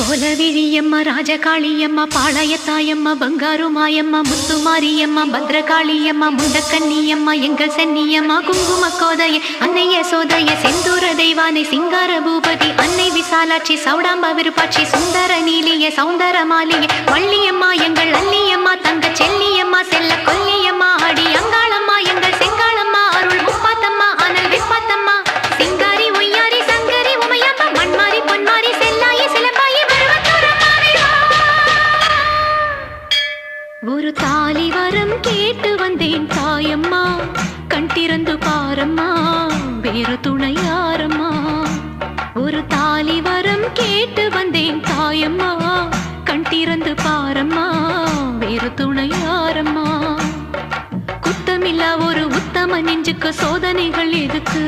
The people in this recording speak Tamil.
கோலவிழியம்மா ராஜகாளியம்மா பாளையத்தாயம்மா பங்காரு மாயம்மா முத்துமாரியம்மா பத்ரகாளியம்மா முண்டக்கன்னியம்மா எங்கள் சென்னியம்மா குங்கும கோதைய அன்னைய சோதைய செந்தூர தெய்வானை சிங்கார பூபதி அன்னை விசாலாட்சி சௌடாம்பா விருப்பாட்சி சுந்தர நீலிய சௌந்தர மாலிய வள்ளியம்மா எங்கள் அல்லியம்மா தங்க செல்லியம்மா செல்ல கொல்லியம்மா அடி அங்காளம்மா எங்கள் செங்காளம்மா அருள் முப்பாத்தம்மா அனல் விப்பாத்தம்மா சிங்காரி ஒய்யாரி சங்கரி உமையப்பா மண்மாரி பொன்மாரி செல்லாயி சிலம்பாயி ஒரு தாலி வரம் கேட்டு வந்தேன் தாயம்மா கண் திறந்து பாரம்மா வேறு துணையாரம்மா ஒரு தாலி வரம் கேட்டு வந்தேன் தாயம்மா கண் திறந்து பாரம்மா வேறு துணையாரம்மா குத்தமில்லா ஒரு உத்தம நெஞ்சுக்கு சோதனைகள் எதுக்கு